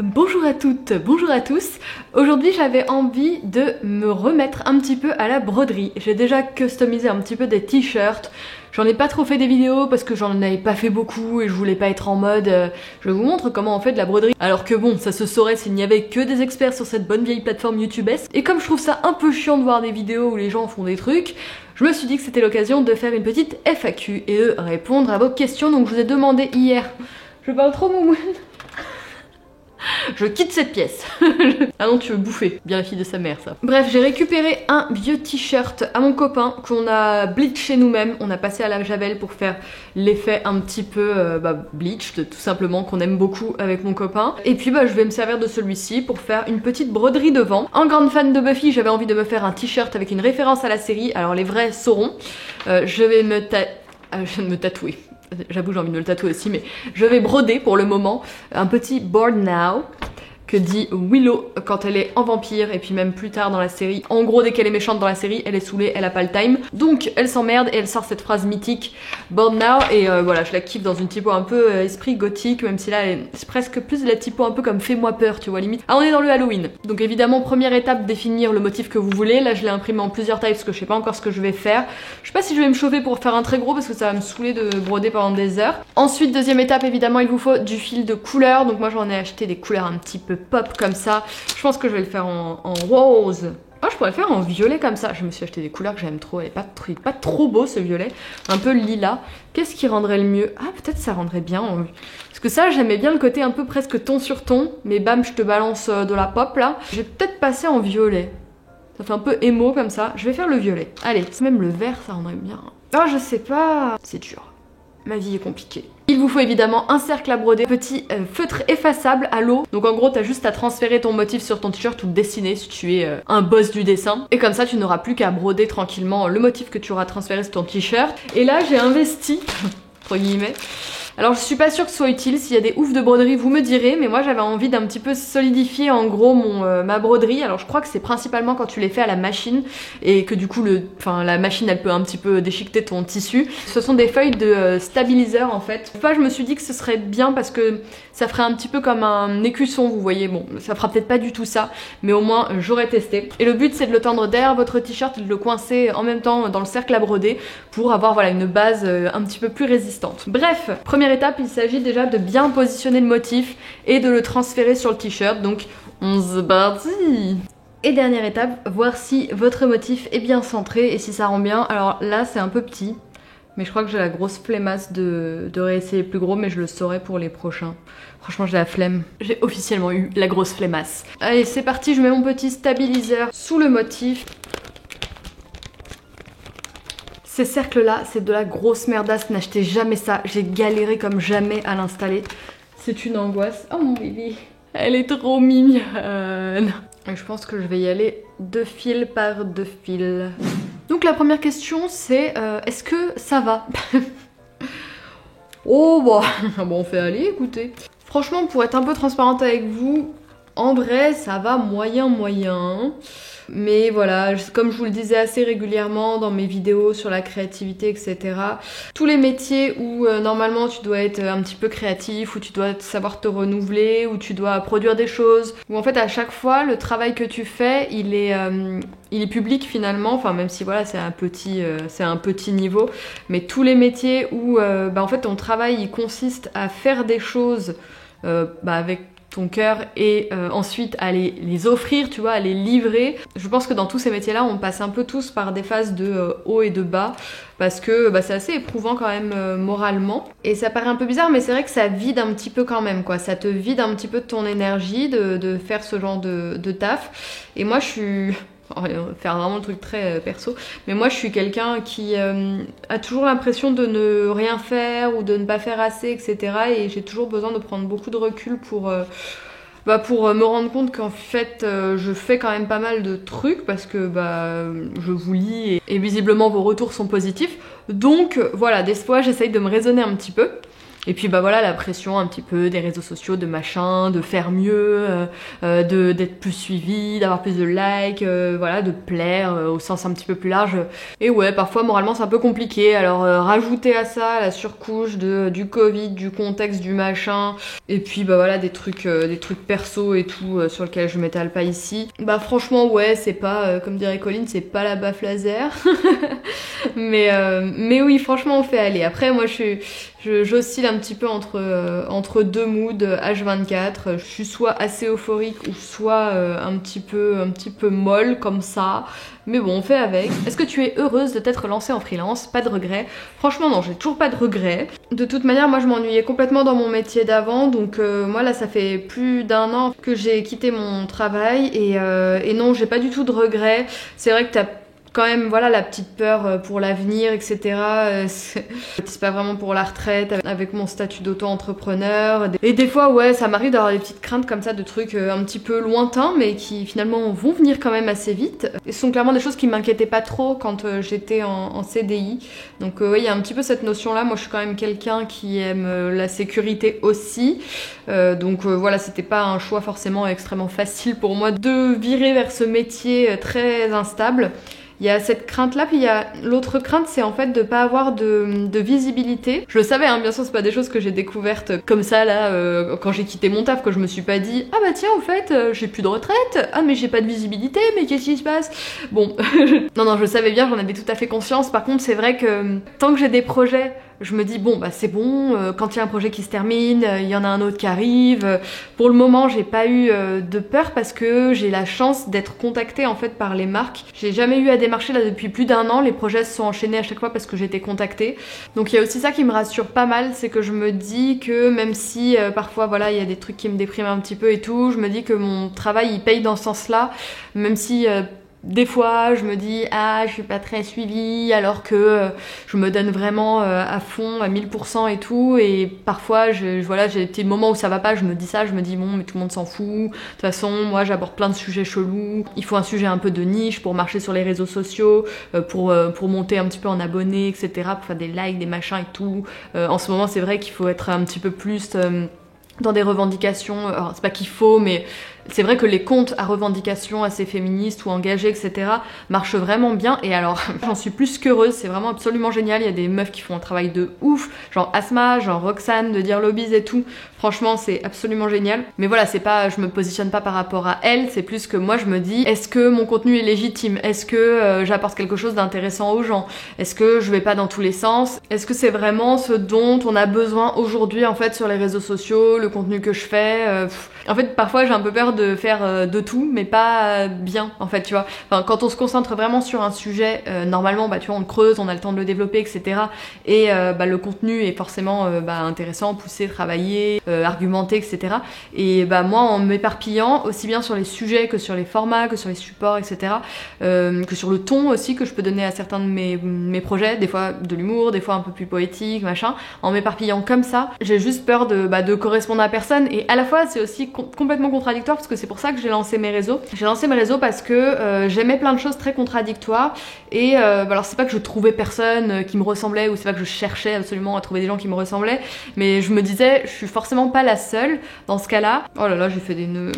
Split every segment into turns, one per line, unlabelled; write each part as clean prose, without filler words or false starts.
Bonjour à toutes, bonjour à tous. Aujourd'hui j'avais envie de me remettre un petit peu à la broderie. J'ai déjà customisé un petit peu des t-shirts. J'en ai pas trop fait des vidéos parce que j'en avais pas fait beaucoup et je voulais pas être en mode je vous montre comment on fait de la broderie. Alors que bon, ça se saurait s'il n'y avait que des experts sur cette bonne vieille plateforme YouTubeesque. Et comme je trouve ça un peu chiant de voir des vidéos où les gens font des trucs, je me suis dit que c'était l'occasion de faire une petite FAQ et de répondre à vos questions. Donc je vous ai demandé hier, je parle trop Moumoune. Je quitte cette pièce. Ah non, tu veux bouffer. Bien la fille de sa mère, ça. Bref, j'ai récupéré un vieux t-shirt à mon copain qu'on a bleaché nous-mêmes. On a passé à la javel pour faire l'effet un petit peu bleached, tout simplement, qu'on aime beaucoup avec mon copain. Et puis je vais me servir de celui-ci pour faire une petite broderie devant. En grande fan de Buffy, j'avais envie de me faire un t-shirt avec une référence à la série. Alors les vrais sauront. Je vais me tatouer. J'avoue, j'ai envie de me le tatouer aussi, mais je vais broder pour le moment un petit board now que dit Willow quand elle est en vampire et puis même plus tard dans la série. En gros, dès qu'elle est méchante dans la série, elle est saoulée, elle a pas le time. Donc elle s'emmerde et elle sort cette phrase mythique board now et voilà, je la kiffe dans une typo un peu esprit gothique, même si là c'est presque plus la typo un peu comme fais-moi peur, tu vois, limite. Ah, on est dans le Halloween. Donc évidemment, première étape, définir le motif que vous voulez. Là je l'ai imprimé en plusieurs tailles parce que je sais pas encore ce que je vais faire. Je sais pas si je vais me chauffer pour faire un très gros parce que ça va me saouler de broder pendant des heures. Ensuite, deuxième étape, évidemment, il vous faut du fil de couleur. Donc moi j'en ai acheté des couleurs un petit peu pop comme ça. Je pense que je vais le faire en rose. Ah, je pourrais le faire en violet comme ça. Je me suis acheté des couleurs que j'aime trop. Elle est pas trop beau ce violet. Un peu lilas. Qu'est-ce qui rendrait le mieux? Ah, peut-être ça rendrait bien. Parce que ça, j'aimais bien le côté un peu presque ton sur ton. Mais bam, je te balance de la pop là. Je vais peut-être passer en violet. Ça fait un peu émo comme ça. Je vais faire le violet. Allez, même le vert, ça rendrait bien. Ah, je sais pas. C'est dur. Ma vie est compliquée. Il vous faut évidemment un cercle à broder, petit feutre effaçable à l'eau. Donc en gros, t'as juste à transférer ton motif sur ton t-shirt ou le dessiner si tu es un boss du dessin. Et comme ça, tu n'auras plus qu'à broder tranquillement le motif que tu auras transféré sur ton t-shirt. Et là, j'ai investi, entre guillemets. Alors je suis pas sûre que ce soit utile, s'il y a des oufs de broderie vous me direz, mais moi j'avais envie d'un petit peu solidifier en gros ma broderie. Alors je crois que c'est principalement quand tu les fais à la machine et que du coup la machine elle peut un petit peu déchiqueter ton tissu. Ce sont des feuilles de stabiliseur en fait. Enfin, je me suis dit que ce serait bien parce que ça ferait un petit peu comme un écusson, vous voyez. Bon, ça fera peut-être pas du tout ça, mais au moins j'aurais testé. Et le but c'est de le tendre derrière votre t-shirt et de le coincer en même temps dans le cercle à broder pour avoir voilà une base un petit peu plus résistante. Bref, première étape, il s'agit déjà de bien positionner le motif et de le transférer sur le t-shirt. Donc on se parti. Et dernière étape, voir si votre motif est bien centré et si ça rend bien. Alors là c'est un peu petit, mais je crois que j'ai la grosse flemmasse de réessayer plus gros, mais je le saurai pour les prochains. Franchement j'ai la flemme. J'ai officiellement eu la grosse flemmasse. Allez c'est parti, je mets mon petit stabiliseur sous le motif. Ces cercles-là, c'est de la grosse merdasse, n'achetez jamais ça. J'ai galéré comme jamais à l'installer. C'est une angoisse. Oh mon bébé, elle est trop mignonne. Et je pense que je vais y aller 2 fils par 2 fils. Donc la première question c'est, est-ce que ça va? Oh bah, bon on fait aller, écoutez. Franchement, pour être un peu transparente avec vous, en vrai ça va moyen. Mais voilà, comme je vous le disais assez régulièrement dans mes vidéos sur la créativité, etc. Tous les métiers où normalement tu dois être un petit peu créatif, où tu dois savoir te renouveler, où tu dois produire des choses, où en fait à chaque fois le travail que tu fais il est public finalement, enfin même si voilà c'est un petit niveau, mais tous les métiers où en fait ton travail il consiste à faire des choses avec ton cœur et ensuite à les offrir, tu vois, à les livrer. Je pense que dans tous ces métiers-là, on passe un peu tous par des phases de haut et de bas parce que c'est assez éprouvant quand même moralement. Et ça paraît un peu bizarre, mais c'est vrai que ça vide un petit peu quand même, quoi. Ça te vide un petit peu de ton énergie de faire ce genre de taf. Et moi, je suis... On va faire vraiment le truc très perso, mais moi je suis quelqu'un qui a toujours l'impression de ne rien faire ou de ne pas faire assez, etc. Et j'ai toujours besoin de prendre beaucoup de recul pour me rendre compte qu'en fait je fais quand même pas mal de trucs parce que je vous lis et visiblement vos retours sont positifs. Donc voilà, des fois j'essaye de me raisonner un petit peu. Et puis bah voilà, la pression un petit peu des réseaux sociaux, de machin, de faire mieux, d'être plus suivi, d'avoir plus de likes, voilà, de plaire au sens un petit peu plus large. Et ouais, parfois moralement c'est un peu compliqué, alors rajouter à ça la surcouche du Covid, du contexte, du machin, et puis bah voilà, des trucs perso et tout sur lesquels je m'étale pas ici. Bah franchement ouais, c'est pas, comme dirait Colline, c'est pas la baffe laser. mais oui, franchement on fait aller. Après moi j'oscille un petit peu entre deux moods H24. Je suis soit assez euphorique ou soit un petit peu molle comme ça. Mais bon, on fait avec. Est-ce que tu es heureuse de t'être lancée en freelance? Pas de regrets. Franchement non, j'ai toujours pas de regrets. De toute manière, moi je m'ennuyais complètement dans mon métier d'avant. Donc moi là ça fait plus d'1 an que j'ai quitté mon travail. Et non, j'ai pas du tout de regrets. C'est vrai que t'as quand même, voilà, la petite peur pour l'avenir, etc. C'est pas vraiment pour la retraite, avec mon statut d'auto-entrepreneur. Et des fois, ouais, ça m'arrive d'avoir des petites craintes comme ça, de trucs un petit peu lointains, mais qui finalement vont venir quand même assez vite. Et ce sont clairement des choses qui m'inquiétaient pas trop quand j'étais en CDI. Donc ouais, il y a un petit peu cette notion-là. Moi, je suis quand même quelqu'un qui aime la sécurité aussi. Donc voilà, c'était pas un choix forcément extrêmement facile pour moi de virer vers ce métier très instable. Il y a cette crainte-là, puis il y a l'autre crainte, c'est en fait de pas avoir de visibilité. Je le savais, hein, bien sûr, c'est pas des choses que j'ai découvertes comme ça, là, quand j'ai quitté mon taf, que je me suis pas dit « Ah bah tiens, au fait, j'ai plus de retraite, ah mais j'ai pas de visibilité, mais qu'est-ce qui se passe ?» Bon, non, je savais bien, j'en avais tout à fait conscience. Par contre, c'est vrai que tant que j'ai des projets, je me dis bon bah c'est bon, quand il y a un projet qui se termine, il y en a un autre qui arrive. Pour le moment j'ai pas eu de peur parce que j'ai la chance d'être contactée en fait par les marques. J'ai jamais eu à démarcher là depuis plus d'1 an, les projets se sont enchaînés à chaque fois parce que j'ai été contactée. Donc il y a aussi ça qui me rassure pas mal, c'est que je me dis que même si parfois voilà il y a des trucs qui me dépriment un petit peu et tout, je me dis que mon travail il paye dans ce sens-là, même si des fois, je me dis ah, je suis pas très suivie, alors que je me donne vraiment à fond, à 1000% et tout. Et parfois, voilà, j'ai des petits moments où ça va pas, je me dis ça, je me dis bon, mais tout le monde s'en fout. De toute façon, moi, j'aborde plein de sujets chelous. Il faut un sujet un peu de niche pour marcher sur les réseaux sociaux, pour monter un petit peu en abonnés, etc., pour faire des likes, des machins et tout. En ce moment, c'est vrai qu'il faut être un petit peu plus dans des revendications. Alors, c'est pas qu'il faut, mais c'est vrai que les comptes à revendications assez féministes ou engagés, etc. marchent vraiment bien. Et alors, j'en suis plus qu'heureuse, c'est vraiment absolument génial. Il y a des meufs qui font un travail de ouf, genre Asma, genre Roxane de Dear Lobbies et tout. Franchement, c'est absolument génial. Mais voilà, c'est pas, je me positionne pas par rapport à elles, c'est plus que moi je me dis, est-ce que mon contenu est légitime? Est-ce que j'apporte quelque chose d'intéressant aux gens? Est-ce que je vais pas dans tous les sens? Est-ce que c'est vraiment ce dont on a besoin aujourd'hui en fait sur les réseaux sociaux, le contenu que je fais? En fait, parfois j'ai un peu peur de faire de tout, mais pas bien, en fait, tu vois. Enfin, quand on se concentre vraiment sur un sujet, normalement, bah, tu vois, on le creuse, on a le temps de le développer, etc. Et bah, le contenu est forcément bah, intéressant, poussé, travaillé, argumenté, etc. Et bah, moi, en m'éparpillant, aussi bien sur les sujets que sur les formats, que sur les supports, etc., que sur le ton aussi que je peux donner à certains de mes projets, des fois de l'humour, des fois un peu plus poétique, machin, en m'éparpillant comme ça, j'ai juste peur de correspondre à personne. Et à la fois, c'est aussi complètement contradictoire parce que c'est pour ça que j'ai lancé mes réseaux. J'ai lancé mes réseaux parce que j'aimais plein de choses très contradictoires et alors c'est pas que je trouvais personne qui me ressemblait ou c'est pas que je cherchais absolument à trouver des gens qui me ressemblaient, mais je me disais je suis forcément pas la seule dans ce cas-là. Oh là là, j'ai fait des nœuds.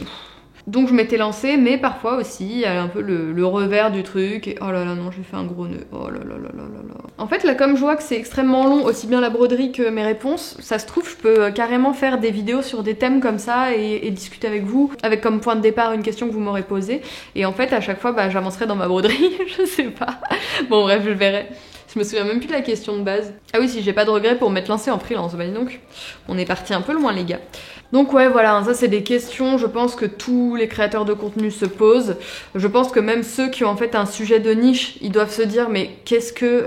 Donc je m'étais lancée, mais parfois aussi, il y a un peu le revers du truc. Et oh là là, non, j'ai fait un gros nœud. Oh là là là là là là. En fait, là, comme je vois que c'est extrêmement long, aussi bien la broderie que mes réponses, ça se trouve, je peux carrément faire des vidéos sur des thèmes comme ça et discuter avec vous, avec comme point de départ une question que vous m'aurez posée. Et en fait, à chaque fois, bah, j'avancerai dans ma broderie, je sais pas. Bon, bref, je verrai. Je me souviens même plus de la question de base. Ah oui, si j'ai pas de regrets pour m'être lancée en freelance, bah dis donc, on est parti un peu loin les gars. Donc ouais, voilà, ça c'est des questions, je pense que tous les créateurs de contenu se posent. Je pense que même ceux qui ont en fait un sujet de niche, ils doivent se dire mais qu'est-ce que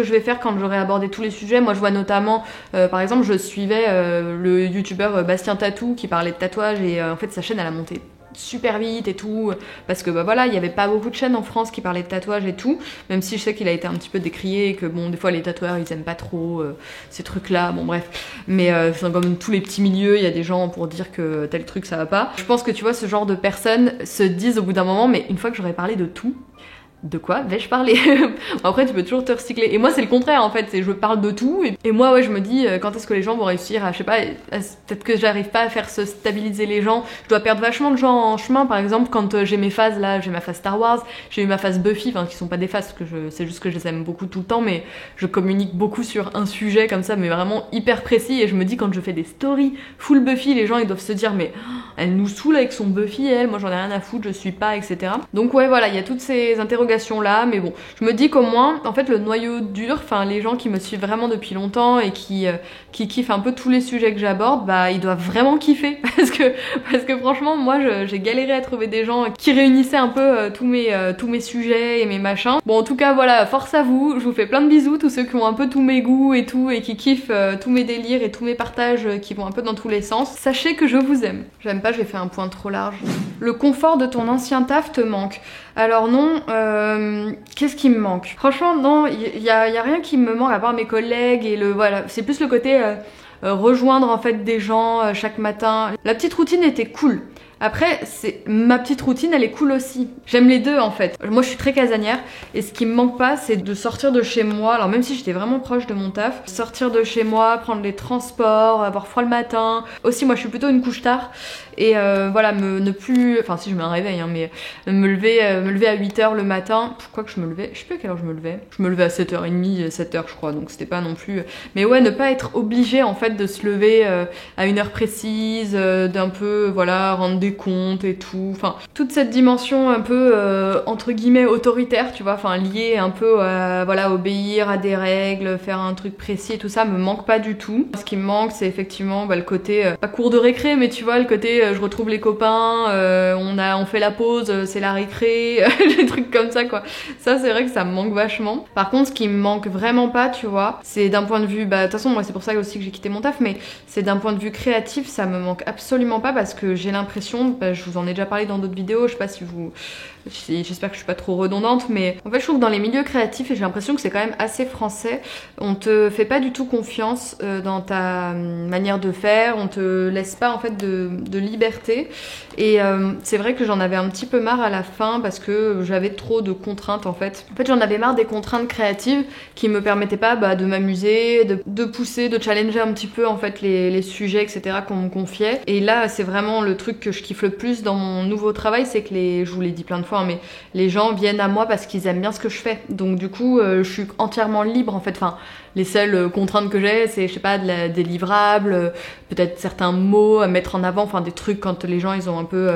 je vais faire quand j'aurai abordé tous les sujets? Moi je vois notamment, par exemple, je suivais le youtubeur Bastien Tatou qui parlait de tatouage et en fait sa chaîne elle a monté super vite et tout, parce que bah voilà, il y avait pas beaucoup de chaînes en France qui parlaient de tatouage et tout, même si je sais qu'il a été un petit peu décrié et que bon, des fois les tatoueurs ils aiment pas trop ces trucs là, bon bref, mais c'est comme tous les petits milieux, il y a des gens pour dire que tel truc ça va pas. Je pense que tu vois, ce genre de personnes se disent au bout d'un moment, mais une fois que j'aurais parlé de tout, de quoi vais-je parler? Après tu peux toujours te recycler, et moi c'est le contraire en fait, c'est je parle de tout, et moi ouais je me dis quand est-ce que les gens vont réussir à, je sais pas, peut-être que j'arrive pas à faire se stabiliser les gens, je dois perdre vachement de gens en chemin, par exemple quand j'ai mes phases là, j'ai ma phase Star Wars, j'ai eu ma phase Buffy, enfin qui sont pas des phases, parce que c'est juste que je les aime beaucoup tout le temps, mais je communique beaucoup sur un sujet comme ça, mais vraiment hyper précis, et je me dis quand je fais des stories full Buffy, les gens ils doivent se dire mais elle nous saoule avec son Buffy, elle, moi j'en ai rien à foutre, je suis pas, etc. Donc ouais voilà, il y a toutes ces interrogations là, mais bon, je me dis qu'au moins, en fait le noyau dur, enfin les gens qui me suivent vraiment depuis longtemps et qui kiffent un peu tous les sujets que j'aborde, bah ils doivent vraiment kiffer, parce que franchement moi j'ai galéré à trouver des gens qui réunissaient un peu tous mes sujets et mes machins. Bon en tout cas voilà, force à vous, je vous fais plein de bisous, tous ceux qui ont un peu tous mes goûts et tout, et qui kiffent tous mes délires et tous mes partages qui vont un peu dans tous les sens. Sachez que je vous aime. J'aime pas, j'ai fait un point trop large. Le confort de ton ancien taf te manque? Alors non, qu'est-ce qui me manque? Franchement non, il y a rien qui me manque à part mes collègues et voilà, c'est plus le côté rejoindre en fait des gens chaque matin. La petite routine était cool. Après, ma petite routine, elle est cool aussi. J'aime les deux en fait. Moi, je suis très casanière et ce qui me manque pas, c'est de sortir de chez moi. Alors même si j'étais vraiment proche de mon taf, sortir de chez moi, prendre les transports, avoir froid le matin. Aussi, moi, je suis plutôt une couche tard et voilà, ne plus, enfin si je mets un réveil, hein, mais me lever à 8h le matin. Pourquoi que je me levais? Je sais plus à quelle heure je me levais. Je me levais à 7h30, 7h je crois, donc c'était pas non plus. Mais ouais, ne pas être obligé en fait de se lever à une heure précise, d'un peu voilà rendre des comptes et tout, enfin toute cette dimension un peu entre guillemets autoritaire, tu vois, enfin liée un peu à voilà obéir à des règles, faire un truc précis et tout ça me manque pas du tout. Ce qui me manque c'est effectivement le côté pas cours de récré, mais tu vois le côté je retrouve les copains, on fait la pause, c'est la récré, des trucs comme ça quoi. Ça c'est vrai que ça me manque vachement. Par contre ce qui me manque vraiment pas, tu vois, c'est d'un point de vue, de toute façon moi c'est pour ça aussi que j'ai quitté mon taf, mais c'est d'un point de vue créatif, ça me manque absolument pas parce que j'ai l'impression, je vous en ai déjà parlé dans d'autres vidéos, je sais pas si j'espère que je suis pas trop redondante, mais en fait je trouve que dans les milieux créatifs, et j'ai l'impression que c'est quand même assez français, on te fait pas du tout confiance dans ta manière de faire, on te laisse pas en fait de liberté, et c'est vrai que j'en avais un petit peu marre à la fin parce que j'avais trop de contraintes en fait. En fait j'en avais marre des contraintes créatives qui me permettaient pas de m'amuser, de pousser, de challenger un petit peu en fait les sujets etc qu'on me confiait, et là c'est vraiment le truc que je kiffe le plus dans mon nouveau travail, c'est que je vous l'ai dit plein de fois, mais les gens viennent à moi parce qu'ils aiment bien ce que je fais. Donc du coup, je suis entièrement libre en fait. Enfin, les seules contraintes que j'ai, c'est, je sais pas, des livrables, peut-être certains mots à mettre en avant, enfin des trucs quand les gens ils ont un peu,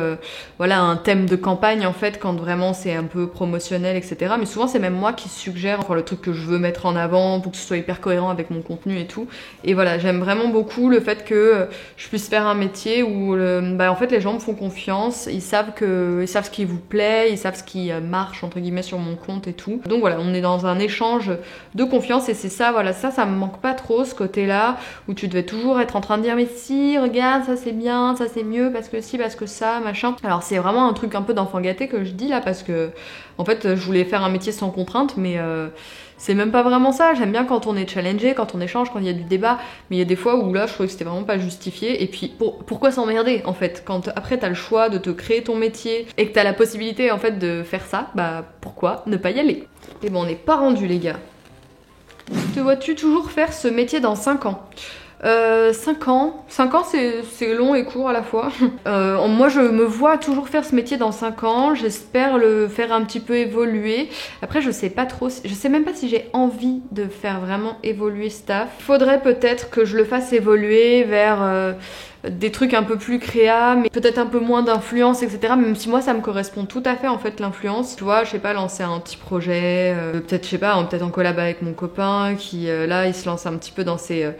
voilà, un thème de campagne en fait, quand vraiment c'est un peu promotionnel, etc. Mais souvent c'est même moi qui suggère enfin le truc que je veux mettre en avant pour que ce soit hyper cohérent avec mon contenu et tout. Et voilà, j'aime vraiment beaucoup le fait que je puisse faire un métier où en fait les gens me font confiance, ils savent ce qui vous plaît, ils savent ce qui marche entre guillemets sur mon compte et tout. Donc voilà, on est dans un échange de confiance et c'est ça, voilà, ça me manque pas trop, ce côté-là où tu devais toujours être en train de dire mais si, regarde, ça c'est bien, ça c'est mieux parce que si, parce que ça, machin. Alors c'est vraiment un truc un peu d'enfant gâté que je dis là parce que en fait je voulais faire un métier sans contrainte, mais c'est même pas vraiment ça. J'aime bien quand on est challengé, quand on échange, quand il y a du débat, mais il y a des fois où là je trouvais que c'était vraiment pas justifié. Et puis pourquoi s'emmerder en fait, quand après t'as le choix de te créer ton métier et que t'as la possibilité en fait de faire ça, pourquoi ne pas y aller? Et bon, on n'est pas rendu les gars. Te vois-tu toujours faire ce métier dans 5 ans? 5 ans c'est long et court à la fois. Moi je me vois toujours faire ce métier dans 5 ans, j'espère le faire un petit peu évoluer. Après je sais pas trop, je sais même pas si j'ai envie de faire vraiment évoluer ce taf. Faudrait peut-être que je le fasse évoluer vers des trucs un peu plus créa, mais peut-être un peu moins d'influence, etc. Même si moi ça me correspond tout à fait en fait l'influence. Tu vois, je sais pas, lancer un petit projet, peut-être je sais pas, peut-être en collab avec mon copain qui là il se lance un petit peu dans ses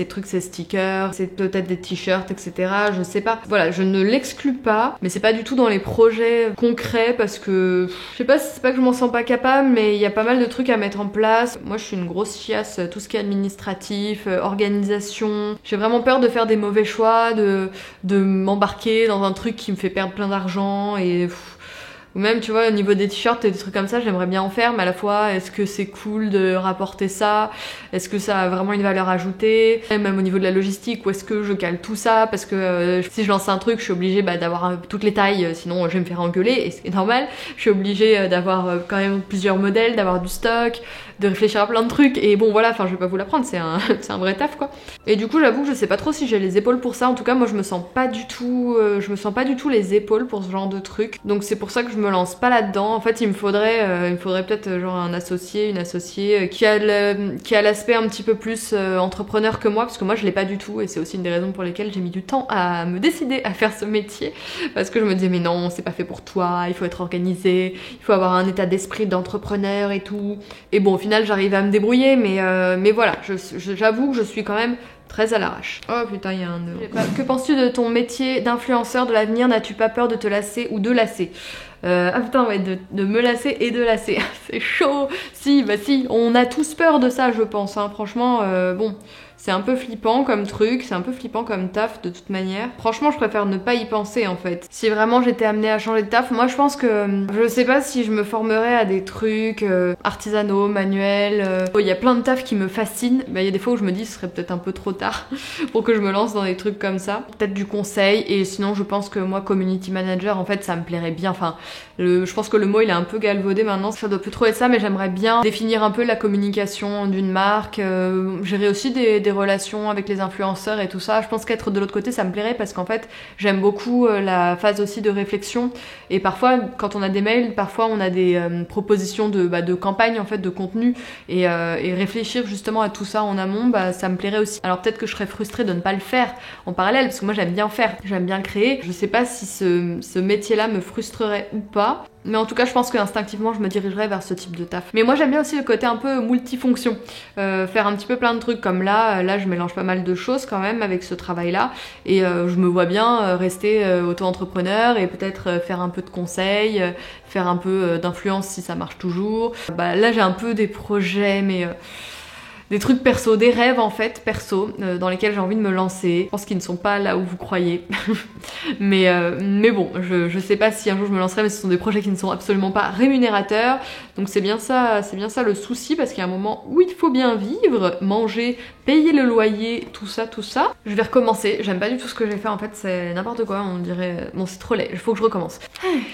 trucs, ses stickers, c'est peut-être des t-shirts, etc. Je sais pas. Voilà, je ne l'exclus pas, mais c'est pas du tout dans les projets concrets parce que je sais pas, c'est pas que je m'en sens pas capable, mais il y a pas mal de trucs à mettre en place. Moi je suis une grosse chiasse, tout ce qui est administratif, organisation. J'ai vraiment peur de faire des mauvais choix, de m'embarquer dans un truc qui me fait perdre plein d'argent et Ou même, tu vois, au niveau des t-shirts et des trucs comme ça, j'aimerais bien en faire, mais à la fois, est-ce que c'est cool de rapporter ça? Est-ce que ça a vraiment une valeur ajoutée? Et même au niveau de la logistique, où est-ce que je cale tout ça? Parce que si je lance un truc, je suis obligée d'avoir toutes les tailles, sinon je vais me faire engueuler, et c'est normal. Je suis obligée d'avoir quand même plusieurs modèles, d'avoir du stock, de réfléchir à plein de trucs, et bon voilà, enfin je vais pas vous l'apprendre, c'est un vrai taf quoi. Et du coup, j'avoue que je sais pas trop si j'ai les épaules pour ça. En tout cas, moi je me sens pas du tout les épaules pour ce genre de truc. Donc c'est pour ça que je me lance pas là-dedans. En fait, il me faudrait peut-être genre un associé, une associée qui a l'aspect un petit peu plus entrepreneur que moi, parce que moi je l'ai pas du tout, et c'est aussi une des raisons pour lesquelles j'ai mis du temps à me décider à faire ce métier, parce que je me disais mais non, c'est pas fait pour toi, il faut être organisé, il faut avoir un état d'esprit d'entrepreneur et tout. Et bon, au final, j'arrive à me débrouiller, mais voilà, j'avoue que je suis quand même très à l'arrache. Oh putain, il y a un nœud. Que penses-tu de ton métier d'influenceur de l'avenir? N'as-tu pas peur de te lasser ou de lasser? Ah putain, ouais, de me lasser et de lasser. C'est chaud. Si, bah si, on a tous peur de ça, je pense. Hein. Franchement, bon, c'est un peu flippant comme truc, c'est un peu flippant comme taf de toute manière. Franchement, je préfère ne pas y penser en fait. Si vraiment j'étais amenée à changer de taf, moi je pense que je sais pas si je me formerais à des trucs artisanaux, manuels. Il y a plein de tafs qui me fascinent. Bah, il y a des fois où je me dis ce serait peut-être un peu trop tard pour que je me lance dans des trucs comme ça. Peut-être du conseil, et sinon je pense que moi community manager en fait ça me plairait bien. Enfin, je pense que le mot il est un peu galvaudé maintenant, ça doit plus trop être ça, mais j'aimerais bien définir un peu la communication d'une marque, gérer aussi des relations avec les influenceurs et tout ça. Je pense qu'être de l'autre côté ça me plairait, parce qu'en fait j'aime beaucoup la phase aussi de réflexion, et parfois quand on a des mails, parfois on a des propositions de campagne en fait, de contenu, et réfléchir justement à tout ça en amont, bah ça me plairait aussi. Alors peut-être que je serais frustrée de ne pas le faire en parallèle, parce que moi j'aime bien faire, j'aime bien créer. Je sais pas si ce métier là me frustrerait ou pas, mais en tout cas je pense qu'instinctivement je me dirigerais vers ce type de taf. Mais moi j'aime bien aussi le côté un peu multifonction, faire un petit peu plein de trucs, comme là je mélange pas mal de choses quand même avec ce travail là, et je me vois bien rester auto-entrepreneur et peut-être faire un peu de conseils, faire un peu d'influence si ça marche toujours. Bah là j'ai un peu des projets, mais des trucs perso, des rêves en fait perso, dans lesquels j'ai envie de me lancer. Je pense qu'ils ne sont pas là où vous croyez. mais bon, je sais pas si un jour je me lancerai, mais ce sont des projets qui ne sont absolument pas rémunérateurs. Donc c'est bien ça le souci, parce qu'il y a un moment où il faut bien vivre, manger, payer le loyer, tout ça. Je vais recommencer, j'aime pas du tout ce que j'ai fait en fait, c'est n'importe quoi, on dirait... Bon, c'est trop laid, il faut que je recommence.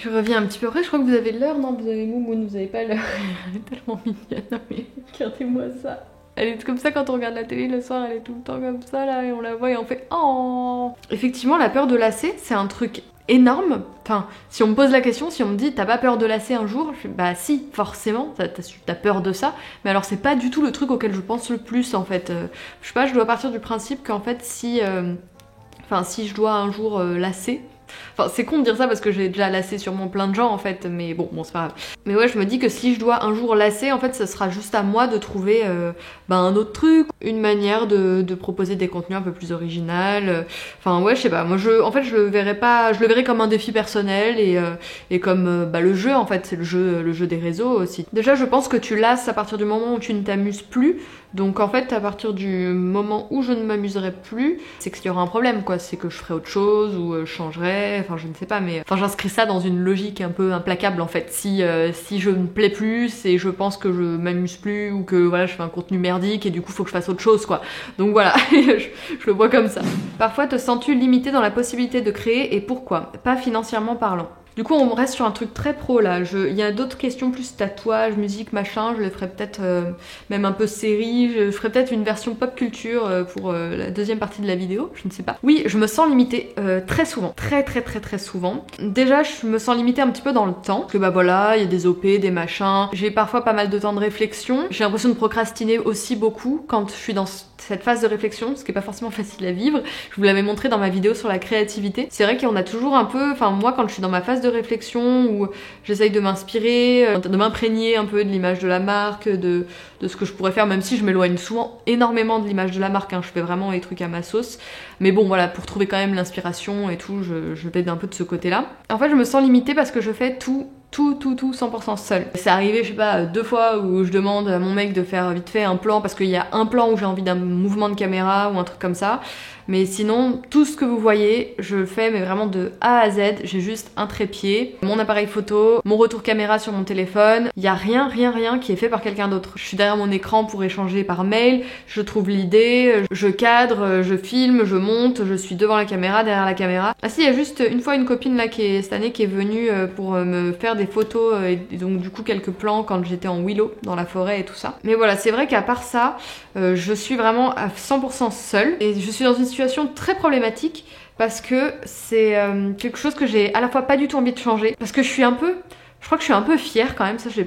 Je reviens un petit peu après, je crois que vous avez l'heure, non? Vous avez Moumoun, vous avez pas l'heure. Elle est tellement mignonne, non mais regardez-moi ça. Elle est comme ça quand on regarde la télé le soir, elle est tout le temps comme ça là, et on la voit et on fait oh. Effectivement, la peur de lasser, c'est un truc énorme. Enfin, si on me pose la question, si on me dit t'as pas peur de lasser un jour, je fais bah si, forcément, t'as peur de ça, mais alors c'est pas du tout le truc auquel je pense le plus en fait. Je sais pas, je dois partir du principe qu'en fait si je dois un jour lasser, enfin c'est con de dire ça parce que j'ai déjà lassé sûrement plein de gens en fait, mais bon c'est pas grave. Mais ouais, je me dis que si je dois un jour lasser, en fait ce sera juste à moi de trouver un autre truc, une manière de proposer des contenus un peu plus original. Enfin ouais, je sais pas, moi je le verrais comme un défi personnel, et comme le jeu en fait, c'est le jeu des réseaux aussi. Déjà je pense que tu lasses à partir du moment où tu ne t'amuses plus. Donc en fait à partir du moment où je ne m'amuserai plus, c'est qu'il y aura un problème quoi, c'est que je ferai autre chose ou je changerai, enfin je ne sais pas, mais enfin j'inscris ça dans une logique un peu implacable en fait. Si je me plais plus et je pense que je m'amuse plus, ou que voilà je fais un contenu merdique et du coup faut que je fasse autre chose quoi. Donc voilà, je le vois comme ça. Parfois te sens-tu limité dans la possibilité de créer, et pourquoi? Pas financièrement parlant. Du coup on reste sur un truc très pro là, il y a d'autres questions plus tatouage, musique, machin, je les ferai peut-être même un peu série, je ferai peut-être une version pop culture pour la deuxième partie de la vidéo, je ne sais pas. Oui, je me sens limitée très souvent, très souvent. Déjà je me sens limitée un petit peu dans le temps, parce que bah voilà, il y a des OP, des machins, j'ai parfois pas mal de temps de réflexion, j'ai l'impression de procrastiner aussi beaucoup quand je suis dans cette phase de réflexion, ce qui est pas forcément facile à vivre. Je vous l'avais montré dans ma vidéo sur la créativité. C'est vrai qu'on a toujours un peu, enfin moi quand je suis dans ma phase de réflexion où j'essaye de m'inspirer, de m'imprégner un peu de l'image de la marque, de ce que je pourrais faire, même si je m'éloigne souvent énormément de l'image de la marque, hein. Je fais vraiment les trucs à ma sauce, mais bon voilà, pour trouver quand même l'inspiration et tout, je t'aide un peu de ce côté là. En fait je me sens limitée parce que je fais tout tout 100% seule. C'est arrivé, je sais pas, 2 fois où je demande à mon mec de faire vite fait un plan parce qu'il y a un plan où j'ai envie d'un mouvement de caméra ou un truc comme ça. Mais sinon, tout ce que vous voyez, je le fais mais vraiment de A à Z. J'ai juste un trépied, mon appareil photo, mon retour caméra sur mon téléphone. Il y a rien qui est fait par quelqu'un d'autre. Je suis derrière mon écran pour échanger par mail, je trouve l'idée, je cadre, je filme, je monte, je suis devant la caméra, derrière la caméra. Ah si, il y a juste une fois une copine là cette année qui est venue pour me faire des photos et donc du coup quelques plans quand j'étais en Willow dans la forêt et tout ça. Mais voilà, c'est vrai qu'à part ça, je suis vraiment à 100% seule et je suis dans une situation très problématique parce que c'est quelque chose que j'ai à la fois pas du tout envie de changer parce que je crois que je suis un peu fière quand même, ça je suis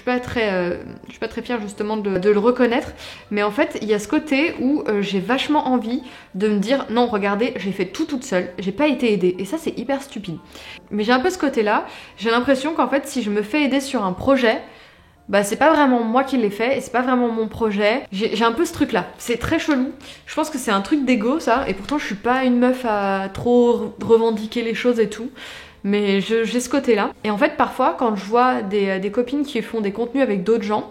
pas très fière justement de le reconnaître, mais en fait il y a ce côté où j'ai vachement envie de me dire non regardez j'ai fait tout toute seule, j'ai pas été aidée et ça c'est hyper stupide. Mais j'ai un peu ce côté là, j'ai l'impression qu'en fait si je me fais aider sur un projet, bah c'est pas vraiment moi qui l'ai fait et c'est pas vraiment mon projet. J'ai un peu ce truc là, c'est très chelou. Je pense que c'est un truc d'ego ça et pourtant je suis pas une meuf à trop revendiquer les choses et tout. Mais j'ai ce côté là. Et en fait parfois quand je vois des copines qui font des contenus avec d'autres gens,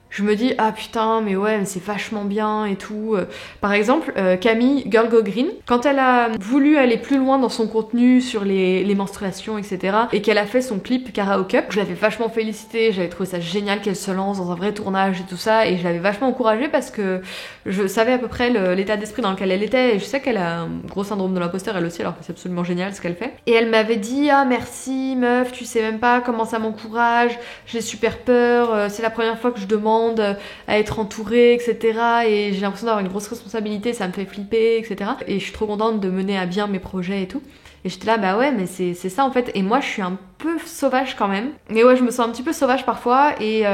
je me dis ah putain mais ouais mais c'est vachement bien et tout. Par exemple Camille Girl Go Green, quand elle a voulu aller plus loin dans son contenu sur les menstruations etc et qu'elle a fait son clip Karaoke, je l'avais vachement félicitée, j'avais trouvé ça génial qu'elle se lance dans un vrai tournage et tout ça et je l'avais vachement encouragée parce que je savais à peu près l'état d'esprit dans lequel elle était et je sais qu'elle a un gros syndrome de l'imposteur elle aussi alors que c'est absolument génial ce qu'elle fait. Et elle m'avait dit ah merci meuf tu sais même pas comment ça m'encourage, j'ai super peur, c'est la première fois que je demande à être entourée, etc. Et j'ai l'impression d'avoir une grosse responsabilité, ça me fait flipper, etc. Et je suis trop contente de mener à bien mes projets et tout. Et j'étais là, bah ouais, mais c'est ça en fait. Et moi, je suis un peu sauvage quand même. Mais ouais, je me sens un petit peu sauvage parfois. Et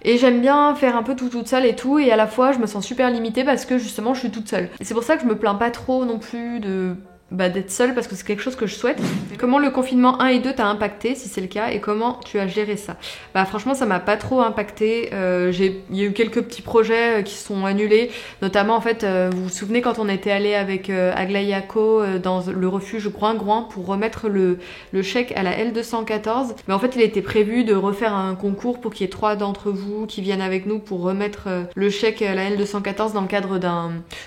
j'aime bien faire un peu tout toute seule et tout. Et à la fois, je me sens super limitée parce que justement, je suis toute seule. Et c'est pour ça que je me plains pas trop non plus d'être seule parce que c'est quelque chose que je souhaite. Comment le confinement 1 et 2 t'a impacté si c'est le cas et comment tu as géré ça? Bah franchement ça m'a pas trop impacté, il y a eu quelques petits projets qui sont annulés, notamment en fait vous vous souvenez quand on était allé avec Aglayako dans le refuge Groing-Groing pour remettre le chèque à la L214, mais en fait il était prévu de refaire un concours pour qu'il y ait 3 d'entre vous qui viennent avec nous pour remettre le chèque à la L214 dans le cadre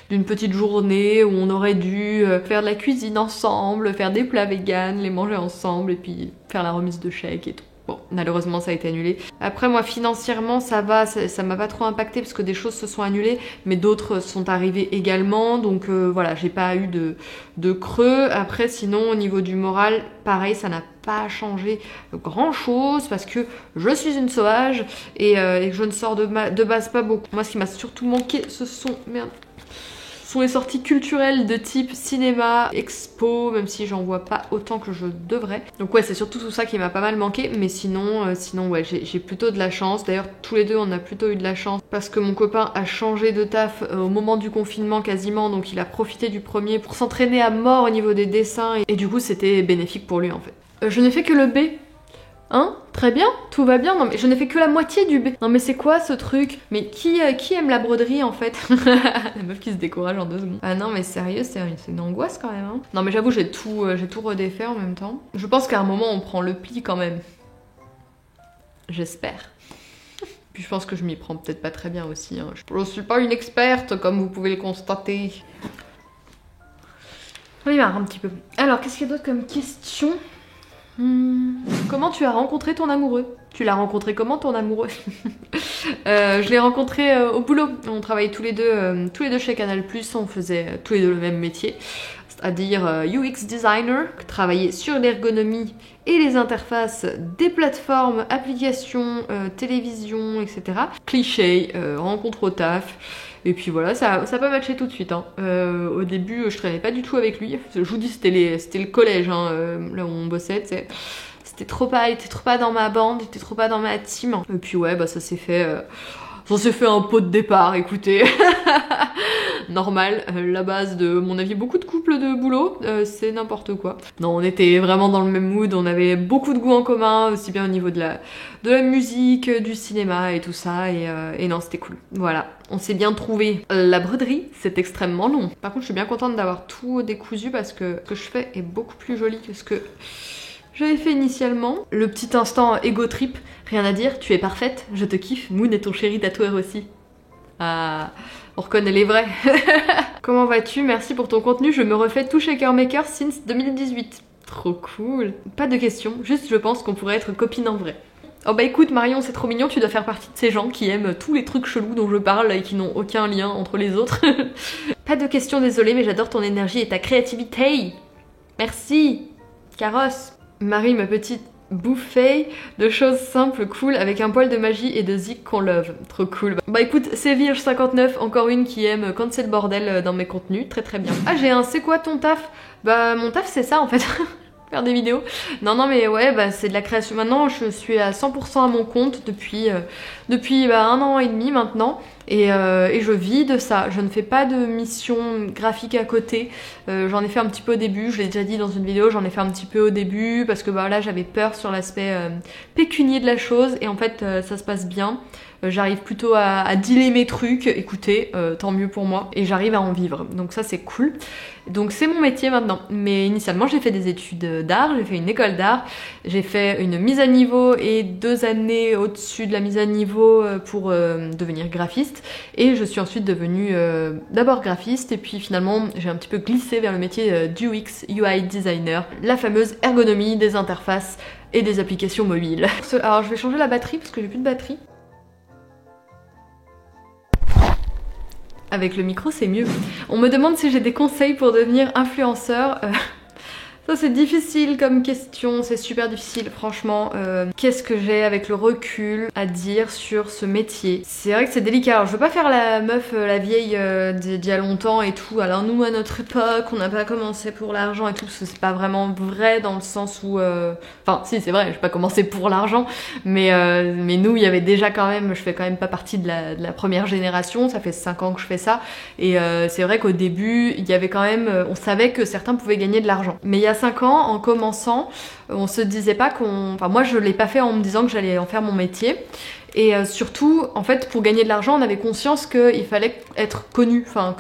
d'une petite journée où on aurait dû faire de la cuisine ensemble, faire des plats véganes, les manger ensemble et puis faire la remise de chèques et tout. Bon, malheureusement ça a été annulé. Après moi financièrement ça va, ça m'a pas trop impacté parce que des choses se sont annulées, mais d'autres sont arrivées également, donc voilà, j'ai pas eu de creux. Après sinon au niveau du moral, pareil, ça n'a pas changé grand chose parce que je suis une sauvage et que je ne sors de base pas beaucoup. Moi ce qui m'a surtout manqué ce sont les sorties culturelles de type cinéma, expo, même si j'en vois pas autant que je devrais. Donc ouais, c'est surtout tout ça qui m'a pas mal manqué, mais sinon ouais, j'ai plutôt de la chance. D'ailleurs, tous les deux, on a plutôt eu de la chance parce que mon copain a changé de taf au moment du confinement quasiment, donc il a profité du premier pour s'entraîner à mort au niveau des dessins et du coup, c'était bénéfique pour lui en fait. Je n'ai fait que le B. Hein? Très bien, tout va bien. Non mais je n'ai fait que la moitié du B. Non mais c'est quoi ce truc? Mais qui aime la broderie en fait? La meuf qui se décourage en 2 secondes. Ah non mais sérieux, c'est une angoisse quand même. Hein. Non mais j'avoue j'ai tout redéfait en même temps. Je pense qu'à un moment on prend le pli quand même. J'espère. Puis je pense que je m'y prends peut-être pas très bien aussi. Hein. Je suis pas une experte comme vous pouvez le constater. J'en ai marre un petit peu. Alors qu'est-ce qu'il y a d'autre comme question? Comment tu as rencontré ton amoureux? Tu l'as rencontré comment ton amoureux? Je l'ai rencontré au boulot. On travaillait tous les deux chez Canal+, on faisait tous les deux le même métier, c'est-à-dire UX designer, travaillait sur l'ergonomie et les interfaces des plateformes, applications, télévision, etc. Cliché, rencontre au taf. Et puis voilà, ça a pas matché tout de suite. Hein. Au début, je traînais pas du tout avec lui. Je vous dis, c'était le collège, hein, là où on bossait. C'était trop pas, il était trop pas dans ma bande, il était trop pas dans ma team. Et puis ouais, bah ça s'est fait un pot de départ, écoutez. Normal, la base de mon avis, beaucoup de couples de boulot, c'est n'importe quoi. Non, on était vraiment dans le même mood, on avait beaucoup de goûts en commun, aussi bien au niveau de la musique, du cinéma et tout ça, et non, c'était cool. Voilà, on s'est bien trouvé. La broderie, c'est extrêmement long. Par contre, je suis bien contente d'avoir tout décousu parce que ce que je fais est beaucoup plus joli que ce que j'avais fait initialement. Le petit instant ego trip, rien à dire, tu es parfaite, je te kiffe, Moon est ton chéri tatoueur aussi. Ah, on reconnaît les vrais. Comment vas-tu? Merci pour ton contenu, je me refais tout Shaker Maker since 2018. Trop cool. Pas de questions, juste je pense qu'on pourrait être copines en vrai. Oh bah écoute Marion, c'est trop mignon, tu dois faire partie de ces gens qui aiment tous les trucs chelous dont je parle et qui n'ont aucun lien entre les autres. Pas de questions, désolée, mais j'adore ton énergie et ta créativité. Merci. Carrosse. Marie, ma petite bouffée de choses simples, cool, avec un poil de magie et de zik qu'on love. Trop cool. Bah écoute, c'est Virge59, encore une qui aime quand c'est le bordel dans mes contenus, très très bien. Ah j'ai un c'est quoi ton taf? Bah mon taf c'est ça en fait. Faire des vidéos. Non mais ouais bah c'est de la création. Maintenant je suis à 100% à mon compte depuis 1 an et demi maintenant et je vis de ça. Je ne fais pas de mission graphique à côté. J'en ai fait un petit peu au début, je l'ai déjà dit dans une vidéo, j'en ai fait un petit peu au début parce que bah là j'avais peur sur l'aspect pécunier de la chose et en fait ça se passe bien. J'arrive plutôt à dealer mes trucs, écoutez, tant mieux pour moi, et j'arrive à en vivre, donc ça c'est cool. Donc c'est mon métier maintenant, mais initialement j'ai fait des études d'art, j'ai fait une école d'art, j'ai fait une mise à niveau et 2 années au-dessus de la mise à niveau pour devenir graphiste, et je suis ensuite devenue d'abord graphiste, et puis finalement j'ai un petit peu glissé vers le métier d'UX, UI designer, la fameuse ergonomie des interfaces et des applications mobiles. Alors je vais changer la batterie parce que j'ai plus de batterie. Avec le micro, c'est mieux. On me demande si j'ai des conseils pour devenir influenceur. Ça c'est difficile comme question, c'est super difficile franchement. Qu'est-ce que j'ai avec le recul à dire sur ce métier? C'est vrai que c'est délicat. Alors, je veux pas faire la meuf, la vieille d'il y a longtemps et tout. Alors nous à notre époque, on n'a pas commencé pour l'argent et tout, parce que c'est pas vraiment vrai dans le sens où... Enfin si c'est vrai, j'ai pas commencé pour l'argent, mais nous il y avait déjà quand même, je fais quand même pas partie de la première génération, ça fait 5 ans que je fais ça. Et c'est vrai qu'au début, il y avait quand même... on savait que certains pouvaient gagner de l'argent. Mais il y a 5 ans, en commençant, on se disait pas qu'on... Enfin moi je l'ai pas fait en me disant que j'allais en faire mon métier. Et surtout, en fait, pour gagner de l'argent, on avait conscience qu'il fallait être connu. Enfin,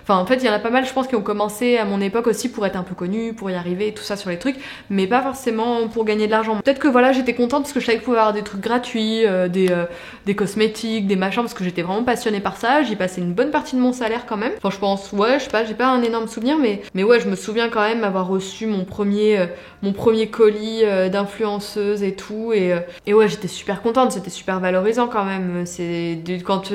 en fait, il y en a pas mal, je pense, qui ont commencé à mon époque aussi pour être un peu connus, pour y arriver et tout ça sur les trucs, mais pas forcément pour gagner de l'argent. Peut-être que voilà, j'étais contente parce que je savais que je pouvais avoir des trucs gratuits, des cosmétiques, des machins, parce que j'étais vraiment passionnée par ça. J'y passais une bonne partie de mon salaire quand même. Enfin, je pense, ouais, je sais pas, j'ai pas un énorme souvenir, mais ouais, je me souviens quand même avoir reçu mon premier colis d'influenceuse et tout, et ouais, j'étais super contente, c'était super valorisant quand même. C'est quand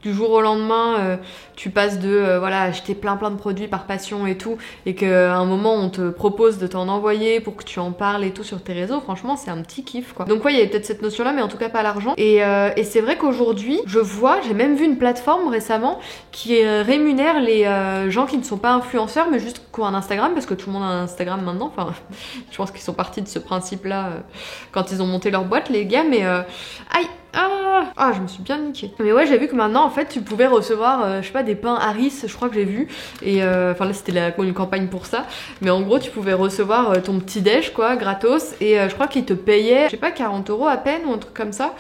du jour au lendemain tu passes de voilà, acheter plein de produits par passion et tout, et qu'à un moment on te propose de t'en envoyer pour que tu en parles et tout sur tes réseaux, franchement c'est un petit kiff quoi. Donc ouais, il y avait peut-être cette notion là, mais en tout cas pas l'argent. Et c'est vrai qu'aujourd'hui j'ai même vu une plateforme récemment qui rémunère les gens qui ne sont pas influenceurs mais juste qui ont un Instagram, parce que tout le monde a un Instagram maintenant. Enfin je pense qu'ils sont partis de ce principe là quand ils ont monté leur boîte les gars, mais aïe. Ah, je me suis bien niquée. Mais ouais, j'ai vu que maintenant, en fait, tu pouvais recevoir, je sais pas, des pains Harris, je crois que j'ai vu. Et enfin là, c'était une campagne pour ça. Mais en gros, tu pouvais recevoir ton petit déj, quoi, gratos. Et je crois qu'ils te payaient, je sais pas, 40 € à peine ou un truc comme ça.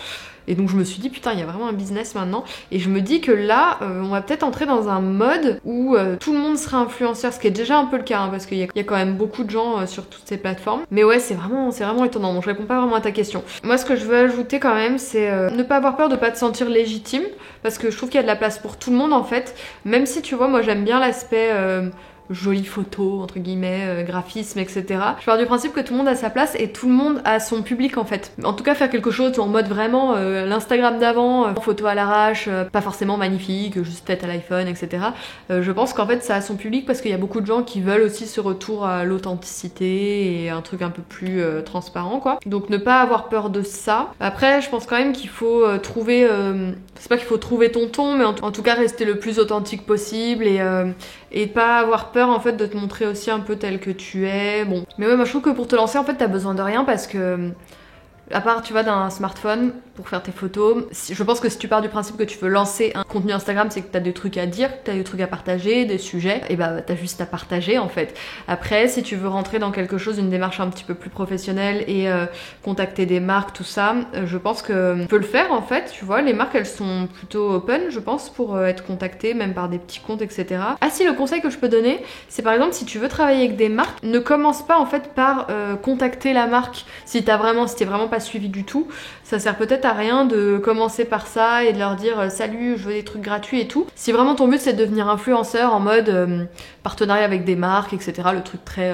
Et donc je me suis dit putain, il y a vraiment un business maintenant. Et je me dis que là, on va peut-être entrer dans un mode où tout le monde sera influenceur, ce qui est déjà un peu le cas, hein, parce qu'il y a quand même beaucoup de gens sur toutes ces plateformes. Mais ouais, c'est vraiment étonnant. Donc je réponds pas vraiment à ta question. Moi, ce que je veux ajouter quand même, c'est ne pas avoir peur de pas te sentir légitime, parce que je trouve qu'il y a de la place pour tout le monde en fait. Même si tu vois, moi j'aime bien l'aspect jolie photo, entre guillemets, graphisme, etc. Je pars du principe que tout le monde a sa place et tout le monde a son public en fait. En tout cas, faire quelque chose en mode vraiment l'Instagram d'avant, photo à l'arrache, pas forcément magnifique, juste faite à l'iPhone, etc. Je pense qu'en fait ça a son public, parce qu'il y a beaucoup de gens qui veulent aussi ce retour à l'authenticité et un truc un peu plus transparent quoi. Donc ne pas avoir peur de ça. Après, je pense quand même qu'il faut trouver... c'est pas qu'il faut trouver ton ton, mais en tout cas rester le plus authentique possible et pas avoir peur en fait de te montrer aussi un peu tel que tu es. Bon, mais ouais, moi je trouve que pour te lancer en fait t'as besoin de rien, parce que À part, tu vois, d'un smartphone pour faire tes photos, je pense que si tu pars du principe que tu veux lancer un contenu Instagram, c'est que t'as des trucs à dire, que t'as des trucs à partager, des sujets, et bah t'as juste à partager en fait. Après, si tu veux rentrer dans quelque chose, une démarche un petit peu plus professionnelle et contacter des marques, tout ça, je pense que tu peux le faire en fait, tu vois, les marques elles sont plutôt open, je pense, pour être contactées, même par des petits comptes, etc. Ah si, le conseil que je peux donner, c'est par exemple si tu veux travailler avec des marques, ne commence pas en fait par contacter la marque si t'es vraiment pas suivi du tout. Ça sert peut-être à rien de commencer par ça et de leur dire salut, je veux des trucs gratuits et tout. Si vraiment ton but c'est de devenir influenceur en mode partenariat avec des marques, etc., le truc très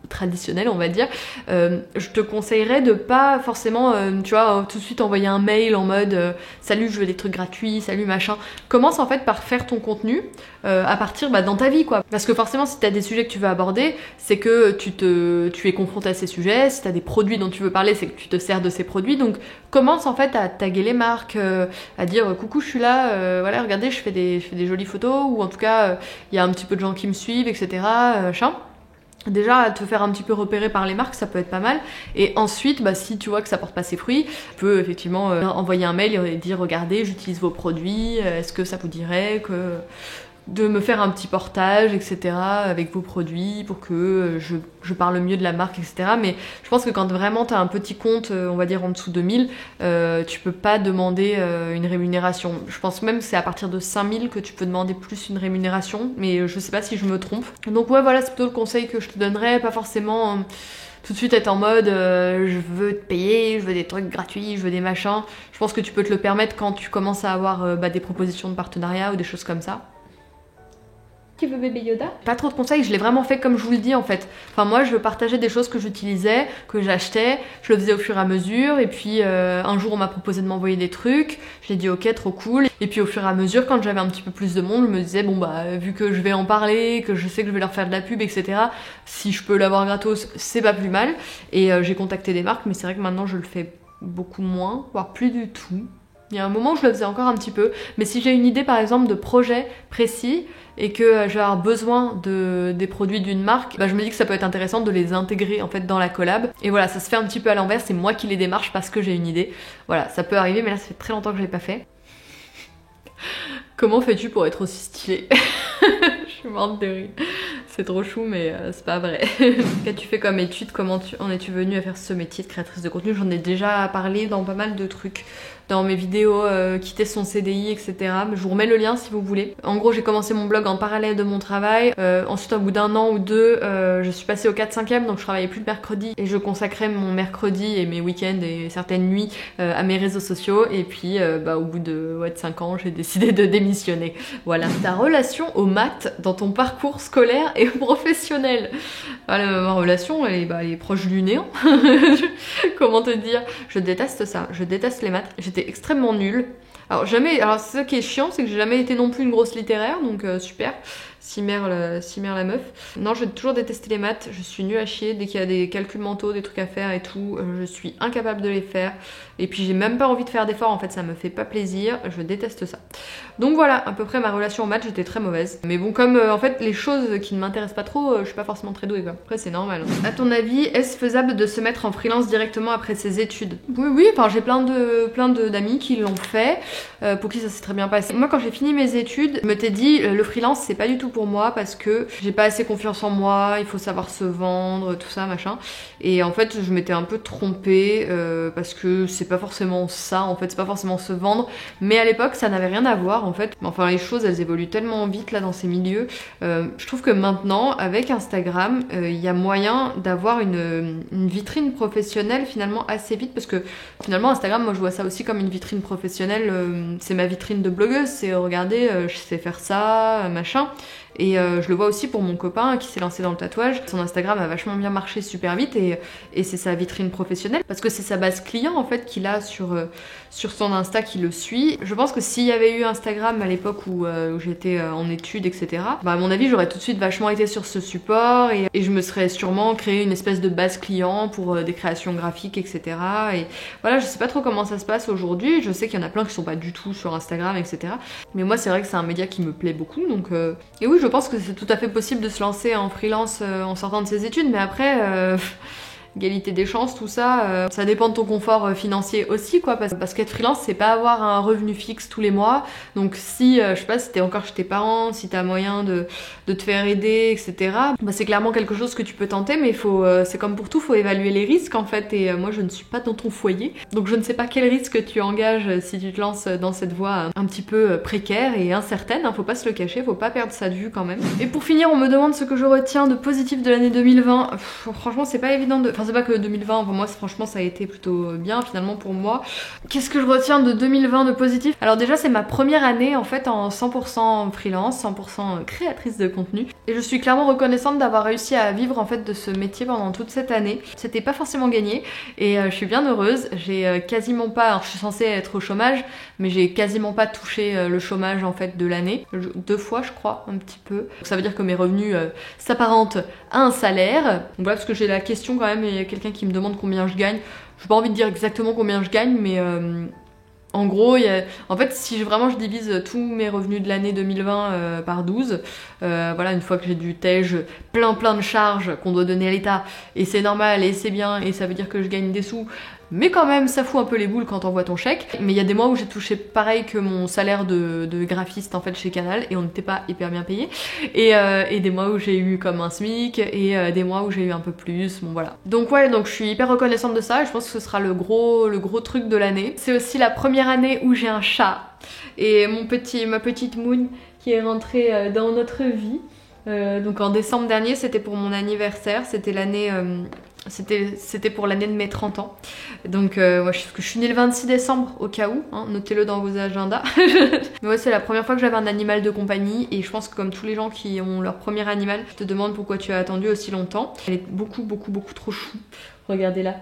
traditionnel on va dire, je te conseillerais de pas forcément tu vois tout de suite envoyer un mail en mode salut je veux des trucs gratuits, salut machin. Commence en fait par faire ton contenu à partir dans ta vie quoi, parce que forcément si t'as des sujets que tu veux aborder, c'est que tu es confronté à ces sujets. Si t'as des produits dont tu veux parler, c'est que tu te sers de ces produits, donc commence en fait à taguer les marques, à dire coucou je suis là, voilà regardez je fais des jolies photos, ou en tout cas il y a un petit peu de gens qui me suivent, etc. machin. Déjà, te faire un petit peu repérer par les marques, ça peut être pas mal. Et ensuite, si tu vois que ça porte pas ses fruits, tu peux effectivement envoyer un mail et dire regardez, j'utilise vos produits, est-ce que ça vous dirait de me faire un petit portage, etc. avec vos produits pour que je parle mieux de la marque, etc. Mais je pense que quand vraiment t'as un petit compte, on va dire en dessous de 1000, tu peux pas demander une rémunération. Je pense même que c'est à partir de 5000 que tu peux demander plus une rémunération, mais je sais pas si je me trompe. Donc ouais, voilà, c'est plutôt le conseil que je te donnerais, pas forcément tout de suite être en mode je veux te payer, je veux des trucs gratuits, je veux des machins. Je pense que tu peux te le permettre quand tu commences à avoir des propositions de partenariat ou des choses comme ça. Tu veux bébé Yoda? Pas trop de conseils, je l'ai vraiment fait comme je vous le dis en fait. Enfin moi je partageais des choses que j'utilisais, que j'achetais, je le faisais au fur et à mesure, et puis un jour on m'a proposé de m'envoyer des trucs, j'ai dit ok trop cool, et puis au fur et à mesure quand j'avais un petit peu plus de monde, je me disais bon vu que je vais en parler, que je sais que je vais leur faire de la pub, etc. si je peux l'avoir gratos c'est pas plus mal, et j'ai contacté des marques, mais c'est vrai que maintenant je le fais beaucoup moins, voire plus du tout. Il y a un moment où je le faisais encore un petit peu, mais si j'ai une idée par exemple de projet précis et que je vais avoir besoin des produits d'une marque, je me dis que ça peut être intéressant de les intégrer en fait dans la collab. Et voilà, ça se fait un petit peu à l'envers, c'est moi qui les démarche parce que j'ai une idée. Voilà, ça peut arriver, mais là ça fait très longtemps que je l'ai pas fait. Comment fais-tu pour être aussi stylée? Je suis morte de rire. C'est trop chou, mais c'est pas vrai. Qu'as-tu fait comme étude? Comment en es-tu venue à faire ce métier de créatrice de contenu? J'en ai déjà parlé dans pas mal de trucs, dans mes vidéos quitter son CDI, etc. Je vous remets le lien si vous voulez. En gros, j'ai commencé mon blog en parallèle de mon travail. Ensuite, au bout d'un an ou deux, je suis passée au 4/5e, donc je travaillais plus le mercredi. Et je consacrais mon mercredi et mes week-ends et certaines nuits à mes réseaux sociaux. Et puis, au bout de 5 ans, j'ai décidé de démissionner. Voilà. Ta relation aux maths dans ton parcours scolaire et professionnel. Voilà, ma relation, elle est proche du néant. Comment te dire? Je déteste ça. Je déteste les maths. J'étais extrêmement nulle. Alors c'est ça qui est chiant, c'est que j'ai jamais été non plus une grosse littéraire, donc super. Cimère la meuf. Non, j'ai toujours détesté les maths, je suis nulle à chier. Dès qu'il y a des calculs mentaux, des trucs à faire et tout, je suis incapable de les faire. Et puis j'ai même pas envie de faire d'efforts, en fait ça me fait pas plaisir, je déteste ça. Donc voilà, à peu près ma relation aux maths, j'étais très mauvaise. Mais bon, comme en fait les choses qui ne m'intéressent pas trop, je suis pas forcément très douée quoi. Après c'est normal. À ton avis, est-ce faisable de se mettre en freelance directement après ses études? Oui, enfin j'ai plein d'amis qui l'ont fait, pour qui ça s'est très bien passé. Moi quand j'ai fini mes études, je m'étais dit le freelance c'est pas du tout pour moi parce que j'ai pas assez confiance en moi, il faut savoir se vendre, tout ça machin. Et en fait je m'étais un peu trompée parce que c'est pas forcément ça, en fait c'est pas forcément se vendre, mais à l'époque ça n'avait rien à voir en fait. Enfin les choses elles évoluent tellement vite là dans ces milieux. Je trouve que maintenant avec Instagram il y a moyen d'avoir une vitrine professionnelle finalement assez vite, parce que finalement Instagram moi je vois ça aussi comme une vitrine professionnelle, c'est ma vitrine de blogueuse, c'est regardez je sais faire ça machin. Et je le vois aussi pour mon copain qui s'est lancé dans le tatouage. Son Instagram a vachement bien marché super vite et c'est sa vitrine professionnelle parce que c'est sa base client en fait qu'il a sur son Insta qui le suit. Je pense que s'il y avait eu Instagram à l'époque où j'étais en études etc, à mon avis j'aurais tout de suite vachement été sur ce support et je me serais sûrement créé une espèce de base client pour des créations graphiques etc. Et voilà, je sais pas trop comment ça se passe aujourd'hui. Je sais qu'il y en a plein qui sont pas du tout sur Instagram etc. Mais moi c'est vrai que c'est un média qui me plaît beaucoup donc et oui, je pense que c'est tout à fait possible de se lancer en freelance en sortant de ses études, mais après, égalité des chances, tout ça, ça dépend de ton confort financier aussi, quoi, parce qu'être freelance, c'est pas avoir un revenu fixe tous les mois. Donc si, je sais pas, si t'es encore chez tes parents, si t'as moyen de te faire aider, etc., bah, c'est clairement quelque chose que tu peux tenter, mais c'est comme pour tout, faut évaluer les risques en fait, et moi je ne suis pas dans ton foyer, donc je ne sais pas quel risque tu engages si tu te lances dans cette voie un petit peu précaire et incertaine, hein, faut pas se le cacher, faut pas perdre ça de vue quand même. Et pour finir, on me demande ce que je retiens de positif de l'année 2020. Franchement, c'est pas évident de... Enfin, c'est pas que 2020, pour moi, franchement, ça a été plutôt bien, finalement, pour moi. Qu'est-ce que je retiens de 2020 de positif? Alors déjà, c'est ma première année, en fait, en 100% freelance, 100% créatrice de contenu. Et je suis clairement reconnaissante d'avoir réussi à vivre, en fait, de ce métier pendant toute cette année. C'était pas forcément gagné, et je suis bien heureuse. J'ai quasiment pas... Alors, je suis censée être au chômage, mais j'ai quasiment pas touché le chômage, en fait, de l'année. 2 fois, je crois, un petit peu. Donc, ça veut dire que mes revenus s'apparentent à un salaire. Donc voilà, parce que j'ai la question quand même, il y a quelqu'un qui me demande combien je gagne. J'ai pas envie de dire exactement combien je gagne, mais en gros, en fait, si vraiment je divise tous mes revenus de l'année 2020 par 12, voilà, une fois que j'ai du TEJ, plein de charges qu'on doit donner à l'État, et c'est normal, et c'est bien, et ça veut dire que je gagne des sous, mais quand même, ça fout un peu les boules quand on voit ton chèque. Mais il y a des mois où j'ai touché pareil que mon salaire de graphiste en fait chez Canal, et on n'était pas hyper bien payé. Et des mois où j'ai eu comme un SMIC, et des mois où j'ai eu un peu plus, bon voilà. Donc ouais, donc je suis hyper reconnaissante de ça, et je pense que ce sera le gros truc de l'année. C'est aussi la première année où j'ai un chat, et ma petite Moon qui est rentrée dans notre vie. Donc en décembre dernier, c'était pour mon anniversaire, c'était l'année... C'était pour l'année de mes 30 ans. Donc ouais, je suis née le 26 décembre au cas où, hein, notez-le dans vos agendas. Mais ouais, c'est la première fois que j'avais un animal de compagnie, et je pense que comme tous les gens qui ont leur premier animal, je te demande pourquoi tu as attendu aussi longtemps. Elle est beaucoup trop chou. Regardez-la.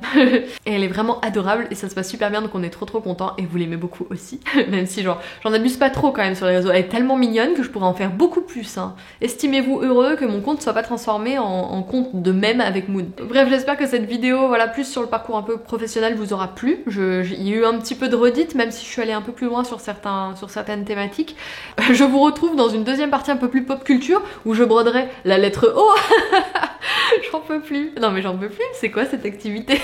Et elle est vraiment adorable, et ça se passe super bien, donc on est trop contents, et vous l'aimez beaucoup aussi. Même si j'en abuse pas trop quand même sur les réseaux. Elle est tellement mignonne que je pourrais en faire beaucoup plus, hein. Estimez-vous heureux que mon compte soit pas transformé en compte de mème avec Moon. Bref, j'espère que cette vidéo, voilà, plus sur le parcours un peu professionnel, vous aura plu. Il y a eu un petit peu de redites, même si je suis allée un peu plus loin sur certaines thématiques. Je vous retrouve dans une deuxième partie un peu plus pop culture, où je broderai la lettre O. J'en peux plus. Non mais j'en peux plus, c'est quoi cette activité?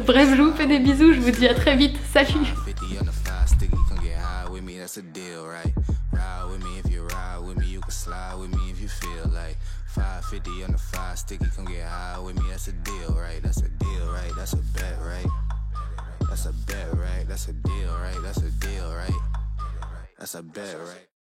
Bref, je vous fais des bisous, je vous dis à très vite, salut. That's a bet, right?